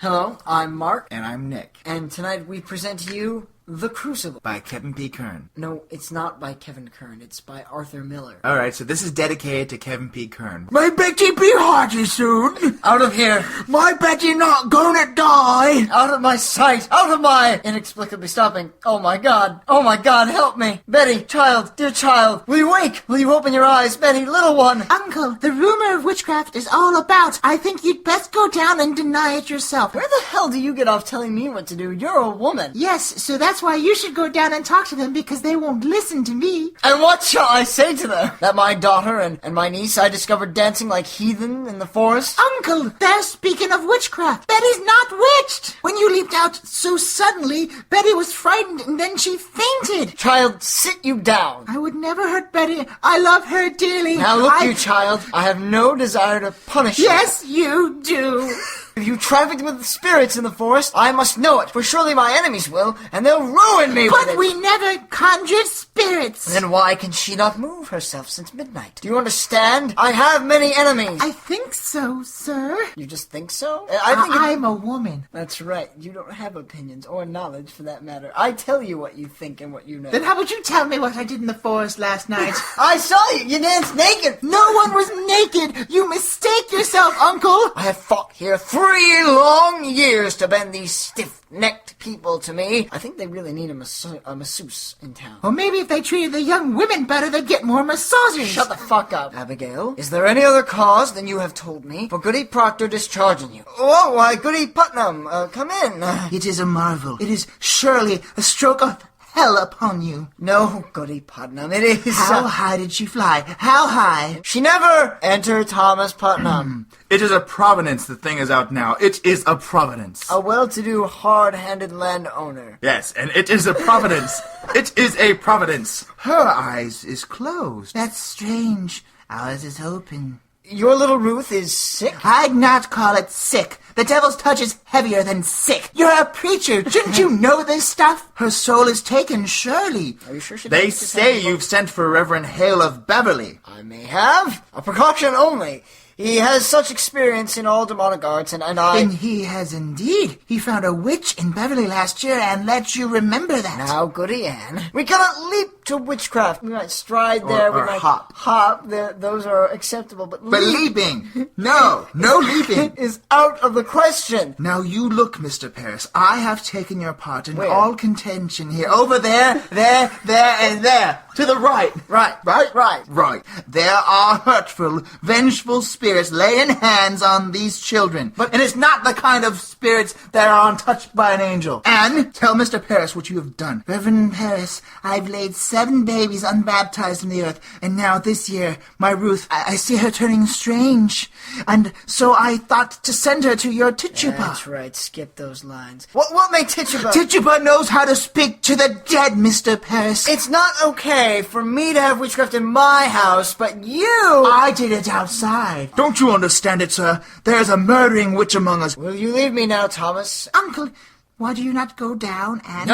Hello, I'm Mark. And I'm Nick. And tonight we present to you The Crucible. By Kevin P. Kern. No, it's not by Kevin Kern. It's by Arthur Miller. Alright, so this is dedicated to Kevin P. Kern. My Betty be hearty soon. Out of here. My Betty not gonna die. Out of my sight. Out of my... Inexplicably stopping. Oh my God. Oh my God, help me. Betty, child, dear child. Will you wake? Will you open your eyes? Betty, little one. Uncle, the rumor of witchcraft is all about. I think you'd best go down and deny it yourself. Where the hell do you get off telling me what to do? You're a woman. Yes, so that's why you should go down and talk to them, because they won't listen to me. And what shall I say to them? That my daughter and my niece I discovered dancing like heathen in the forest? Uncle, they're speaking of witchcraft. Betty's not witched. When you leaped out so suddenly, Betty was frightened and then she fainted. Child, sit you down. I would never hurt Betty. I love her dearly. Now look, you child, I have no desire to punish you. Yes, you do. If you trafficked with spirits in the forest, I must know it, for surely my enemies will, and they'll ruin me with it. But we never conjured spirits. Then why can she not move herself since midnight? Do you understand? I have many enemies. I think so, sir. You just think so? I'm a woman. That's right. You don't have opinions, or knowledge for that matter. I tell you what you think and what you know. Then how about you tell me what I did in the forest last night? I saw you! You danced naked! No one was naked! You mistake yourself, Uncle! I have fought here 3 long years to bend these stiff-necked people to me. I think they really need a masseuse in town. Or maybe if they treated the young women better, they'd get more massages. Shut the fuck up, Abigail. Is there any other cause than you have told me for Goody Proctor discharging you? Oh, why, Goody Putnam, come in. It is a marvel. It is surely a stroke of hell upon you. No, Goody Putnam, it is... How high did she fly? How high? She never entered Thomas Putnam. It is a providence. The thing is out now. It is a providence. A well-to-do, hard-handed landowner. Yes, and it is a providence. It is a providence. Her eyes is closed. That's strange. Ours is open. Your little Ruth is sick? I'd not call it sick. The devil's touch is heavier than sick. You're a preacher. Shouldn't you know this stuff? Her soul is taken, surely. Are you sure she They say you've sent for Reverend Hale of Beverly. I may have. A precaution only. He has such experience in all demonic arts, and I... And he has indeed. He found a witch in Beverly last year and let you remember that. Now, Goody Ann, we cannot leap to witchcraft. We might stride there. Or we might hop. Hop. Those are acceptable, but leaping. No leaping. is out of the question. Now you look, Mr. Paris. I have taken your part in Where? all contention here. Over there, there, and there. To the right. Right. Right. There are hurtful, vengeful spirits laying hands on these children. And it's not the kind of spirits that are untouched by an angel. And tell Mr. Paris what you have done. Reverend Paris, I've laid 7 babies unbaptized in the earth, and now this year, my Ruth, I see her turning strange. And so I thought to send her to your Tituba. That's right. Skip those lines. What made Tituba? Tituba knows how to speak to the dead, Mr. Paris. It's not okay for me to have witchcraft in my house, but you... I did it outside. Don't you understand it, sir? There's a murdering witch among us. Will you leave me now, Thomas? Uncle, why do you not go down and...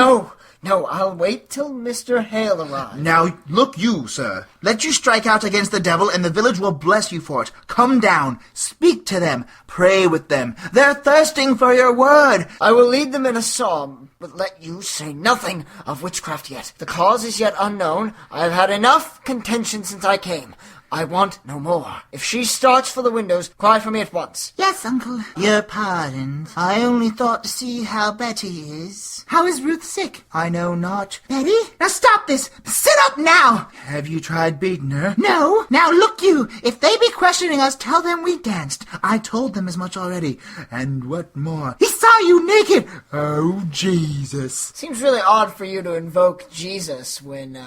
No, I'll wait till Mr. Hale arrives. Now, look you, sir. Let you strike out against the devil, and the village will bless you for it. Come down, speak to them, pray with them. They're thirsting for your word. I will lead them in a psalm, but let you say nothing of witchcraft yet. The cause is yet unknown. I have had enough contention since I came. I want no more. If she starts for the windows, cry for me at once. Yes, Uncle. Your pardon. I only thought to see how Betty is. How is Ruth sick? I know not. Betty? Now stop this! Sit up now! Have you tried beating her? No. Now look you! If they be questioning us, tell them we danced. I told them as much already. And what more? He saw you naked! Oh, Jesus. Seems really odd for you to invoke Jesus when,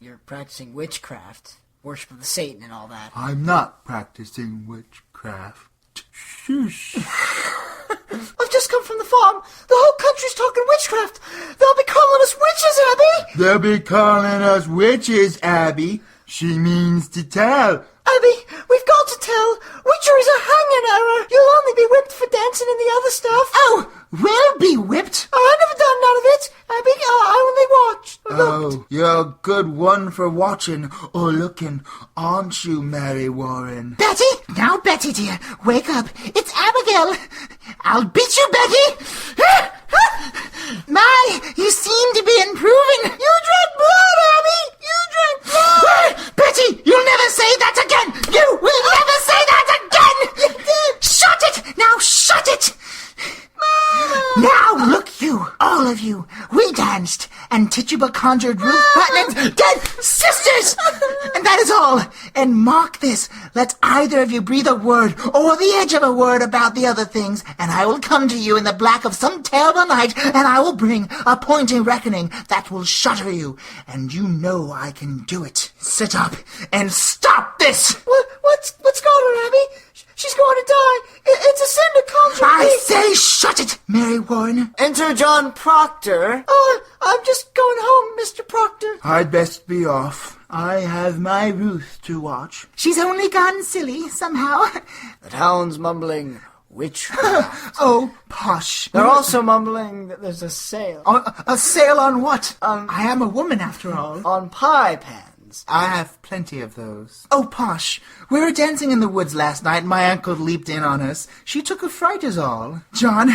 you're practicing witchcraft. Worship of the Satan and all that. I'm not practicing witchcraft. Shush. I've just come from the farm. The whole country's talking witchcraft. They'll be calling us witches, Abby. They'll be calling us witches, Abby. She means to tell. Abby, we've got to tell. Witchery's a hanging error. You'll only be whipped for dancing in the other stuff. Oh, we'll be whipped. Oh, I never done none of it. I only watched. Oh, you're a good one for watching or looking, aren't you, Mary Warren? Betty! Now, Betty, dear, wake up. It's Abigail. I'll beat you, Betty. My, you seem to be improving. You drank blood, Abby. You drank blood. Betty, you'll never say that again. You will never say that again. You did. Shut it. Now, shut it. Now, look you, all of you, we danced, and Tituba conjured Ruth Putnam's dead sisters! And that is all. And mark this, let either of you breathe a word, or the edge of a word about the other things, and I will come to you in the black of some terrible night, and I will bring a pointing reckoning that will shudder you, and you know I can do it. Sit up, and stop this! What's got her, Abby? She's going to die. It's a sin to conjure. I say shut it, Mary Warren. Enter John Proctor. Oh, I'm just going home, Mr. Proctor. I'd best be off. I have my Ruth to watch. She's only gone silly, somehow. The town's mumbling witchcraft. Oh, posh. They're also mumbling that there's a sale. A sale on what? I am a woman, after all. On pie pans. I have plenty of those. Oh, posh. We were dancing in the woods last night, and my uncle leaped in on us. She took a fright is all. John,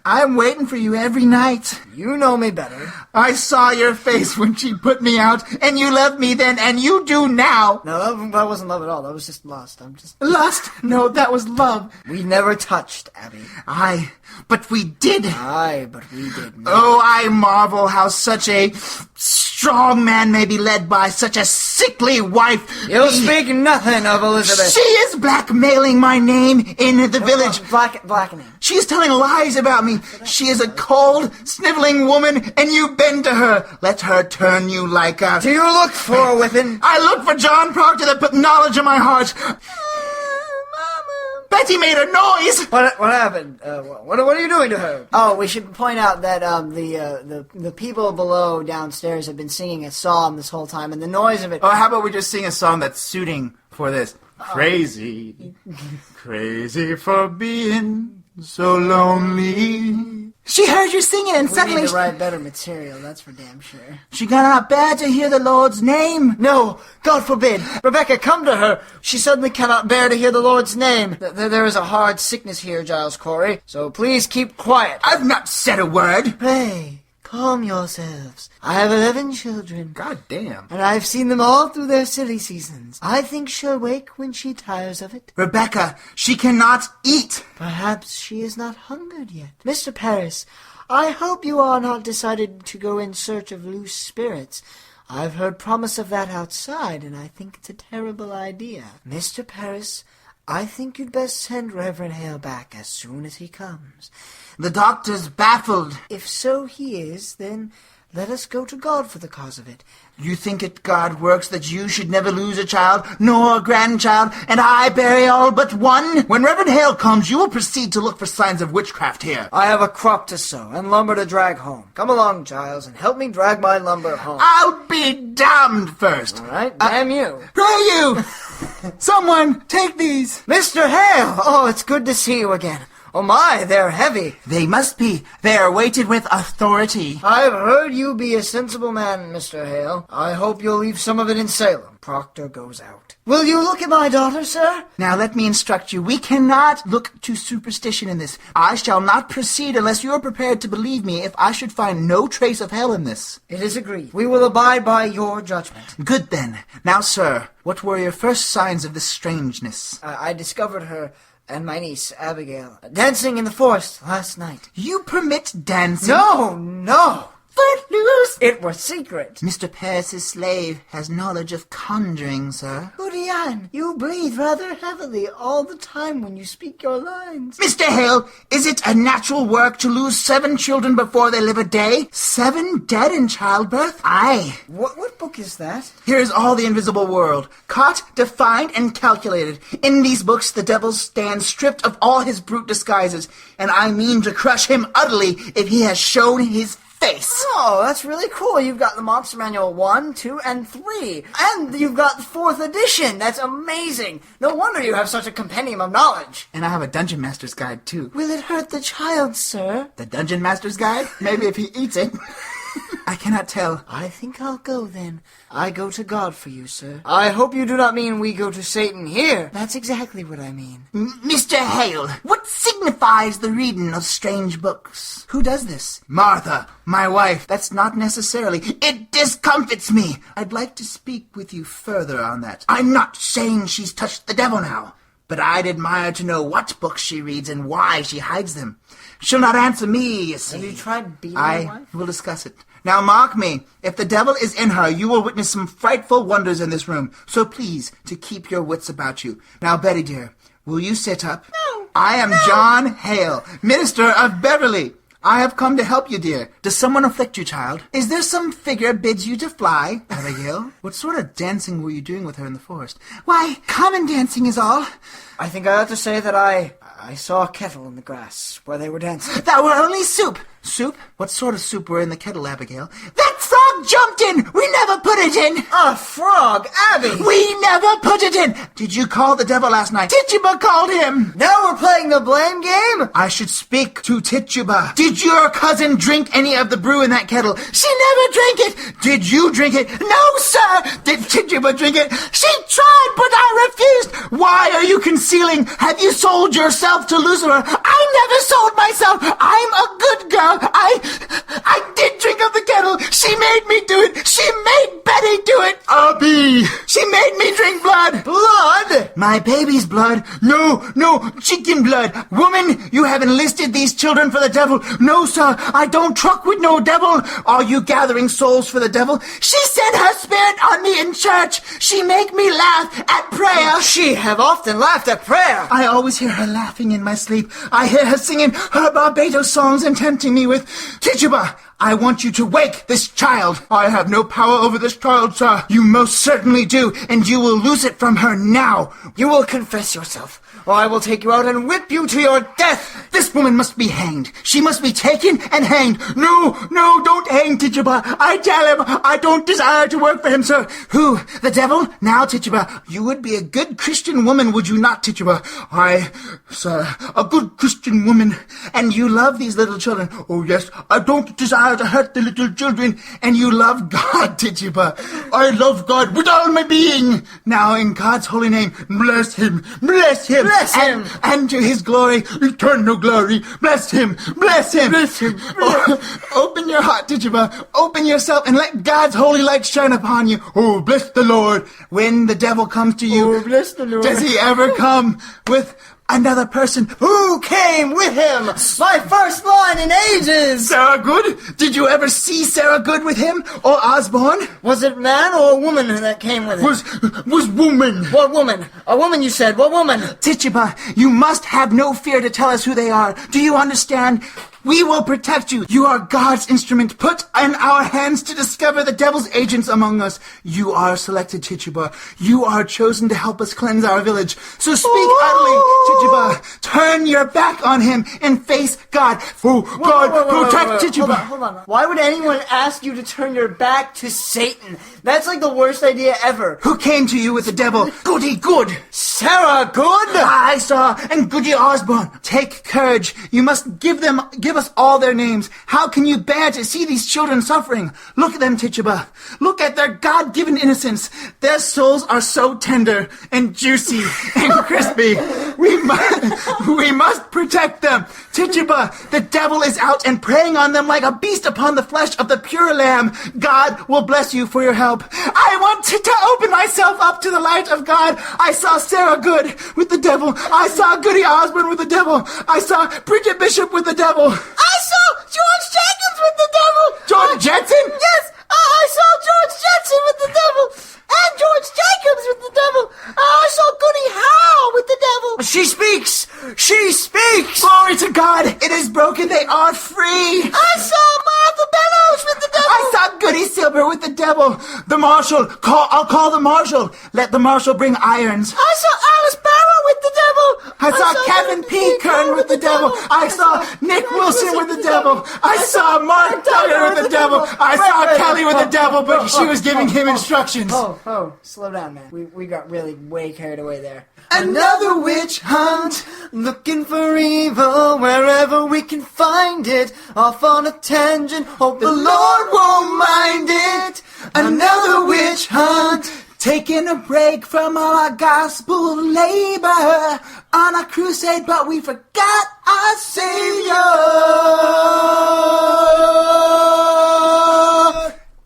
I'm waiting for you every night. You know me better. I saw your face when she put me out, and you loved me then, and you do now. No, that wasn't love at all. That was just lust. Lust? No, that was love. We never touched, Abby. Aye, but we did. Aye, but we did. Oh, I marvel how such a strong man may be led by such a sickly wife. You'll speak nothing of Elizabeth. She is blackmailing my name in the village. Blackening. She is telling lies about me. She is a cold, sniveling woman, and you bend to her. Let her turn you like a... Do you look for a whipping? I look for John Proctor that put knowledge in my heart. Betty made a noise. What happened? What are you doing to her? Oh, we should point out that the people below downstairs have been singing a psalm this whole time, and the noise of it. Oh, how about we just sing a song that's suiting for this? Crazy, crazy for being so lonely. She heard you singing, and suddenly... We need to write better material, that's for damn sure. She cannot bear to hear the Lord's name. No, God forbid. Rebecca, come to her. She suddenly cannot bear to hear the Lord's name. There is a hard sickness here, Giles Corey, so please keep quiet. I've not said a word. Pray, calm yourselves. I have 11 children. God damn. And I've seen them all through their silly seasons. I think she'll wake when she tires of it. Rebecca, she cannot eat. Perhaps she is not hungered yet. Mr. Paris, I hope you are not decided to go in search of loose spirits. I've heard promise of that outside, and I think it's a terrible idea. Mr. Paris, I think you'd best send Reverend Hale back as soon as he comes. The doctor's baffled. If so he is, then let us go to God for the cause of it. You think it God works that you should never lose a child, nor a grandchild, and I bury all but one? When Reverend Hale comes, you will proceed to look for signs of witchcraft here. I have a crop to sow and lumber to drag home. Come along, Giles, and help me drag my lumber home. I'll be damned first. All right, damn you. Pray you! Someone, take these. Mr. Hale! Oh, it's good to see you again. Oh my, they're heavy. They must be. They are weighted with authority. I've heard you be a sensible man, Mr. Hale. I hope you'll leave some of it in Salem. Proctor goes out. Will you look at my daughter, sir? Now let me instruct you. We cannot look to superstition in this. I shall not proceed unless you are prepared to believe me if I should find no trace of hell in this. It is agreed. We will abide by your judgment. Good then. Now, sir, what were your first signs of this strangeness? I discovered her and my niece, Abigail, dancing in the forest last night. You permit dancing? No! Footloose! It was secret. Mr. Paris's slave has knowledge of conjuring, sir. Urian, you breathe rather heavily all the time when you speak your lines. Mr. Hale, is it a natural work to lose 7 children before they live a day? 7 dead in childbirth? Aye. What book is that? Here is all the invisible world, caught, defined, and calculated. In these books the devil stands stripped of all his brute disguises, and I mean to crush him utterly if he has shown his face face. Oh, that's really cool. You've got the Monster Manual 1, 2, and 3. And you've got the 4th edition. That's amazing. No wonder you have such a compendium of knowledge. And I have a Dungeon Master's Guide, too. Will it hurt the child, sir? The Dungeon Master's Guide? Maybe if he eats it. I cannot tell. I think I'll go then. I go to God for you, sir. I hope you do not mean we go to Satan here. That's exactly what I mean. Mr. Hale, what signifies the reading of strange books? Who does this? Martha, my wife. That's not necessarily. It discomfits me. I'd like to speak with you further on that. I'm not saying she's touched the devil now, but I'd admire to know what books she reads and why she hides them. She'll not answer me, you see. Have you tried beating your wife? I will discuss it. Now mark me, if the devil is in her, you will witness some frightful wonders in this room. So please, to keep your wits about you. Now, Betty dear, will you sit up? No. I am John Hale, minister of Beverly. I have come to help you, dear. Does someone afflict you, child? Is there some figure bids you to fly? Abigail, what sort of dancing were you doing with her in the forest? Why, common dancing is all. I think I ought to say that I saw a kettle in the grass where they were dancing. That were only soup. Soup? What sort of soup were in the kettle, Abigail? That frog jumped in! We never put it in! A frog, Abby! We never put it in! Did you call the devil last night? Tituba called him! Now we're playing the blame game? I should speak to Tituba. Did your cousin drink any of the brew in that kettle? She never drank it! Did you drink it? No, sir! Did Tituba drink it? She tried, but I refused! Why are you concealing? Have you sold yourself to Lucifer? I never sold myself! I'm a good girl! I did drink of the kettle! She made me do it! She made Betty do it! Abby! She made me drink blood! Blood? My baby's blood? No, chicken blood! Woman, you have enlisted these children for the devil! No, sir, I don't truck with no devil! Are you gathering souls for the devil? She sent her spirit on me in church! She make me laugh at prayer! She have often laughed at prayer! I always hear her laughing in my sleep. I hear her singing her Barbados songs and tempting me with, Tituba, I want you to wake this child. I have no power over this child, sir. You most certainly do, and you will lose it from her now. You will confess yourself, or I will take you out and whip you to your death. This woman must be hanged. She must be taken and hanged. No, don't hang Tituba. I tell him I don't desire to work for him, sir. Who? The devil? Now, Tituba, you would be a good Christian woman, would you not, Tituba? I, sir, a good Christian woman. And you love these little children. Oh, yes, I don't desire to hurt the little children. And you love God, Tituba. I love God with all my being. Now, in God's holy name, bless him, bless him. Bless him. And to his glory, eternal glory. Bless him, bless him. Bless him. Open your heart, Tituba. Open yourself and let God's holy light shine upon you. Oh, bless the Lord. When the devil comes to you, Oh, bless the Lord. does he ever come with another person? Who came with him? My first line in ages! Sarah Good? Did you ever see Sarah Good with him? Or Osborne? Was it man or woman that came with him? Was woman. What woman? A woman, you said. What woman? Tituba, you must have no fear to tell us who they are. Do you understand? We will protect you. You are God's instrument put in our hands to discover the devil's agents among us. You are selected, Tituba. You are chosen to help us cleanse our village. So speak utterly, Tituba. Turn your back on him and face God. Oh, God, protect Tituba. Hold on. Why would anyone ask you to turn your back to Satan? That's like the worst idea ever. Who came to you with the devil? Goody Good. Sarah Good? I saw, and Goody Osborne. Take courage. You must give us all their names. How can you bear to see these children suffering? Look at them, Tituba. Look at their God-given innocence. Their souls are so tender and juicy and crispy. We must protect them. Tituba, the devil is out and preying on them like a beast upon the flesh of the pure lamb. God will bless you for your help. I want to open myself up to the light of God. I saw Sarah Good with the devil. I saw Goody Osborne with the devil. I saw Bridget Bishop with the devil. I saw George Jenkins with the devil. George Jetson? Yes, I saw George Jetson with the devil. And George Jacobs with the devil. I saw Goody Howe with the devil. She speaks! She speaks! Glory to God! It is broken. They are free. I saw Martha Bellows with the devil. I saw Goody Silver with the devil. The marshal. I'll call the marshal. Let the marshal bring irons. I saw Alice Barrow with the devil. I saw Kevin P. Kern with the devil. I saw Nick Wilson with the devil. I saw Mark Duggar with the devil. I saw Kelly with the devil, but she was giving him instructions. Oh, slow down, man. We got really way carried away there. Another witch hunt, looking for evil wherever we can find it. Off on a tangent, hope the Lord won't mind it. Another witch hunt, Taking a break from all our gospel labor on a crusade, but we forgot our Savior.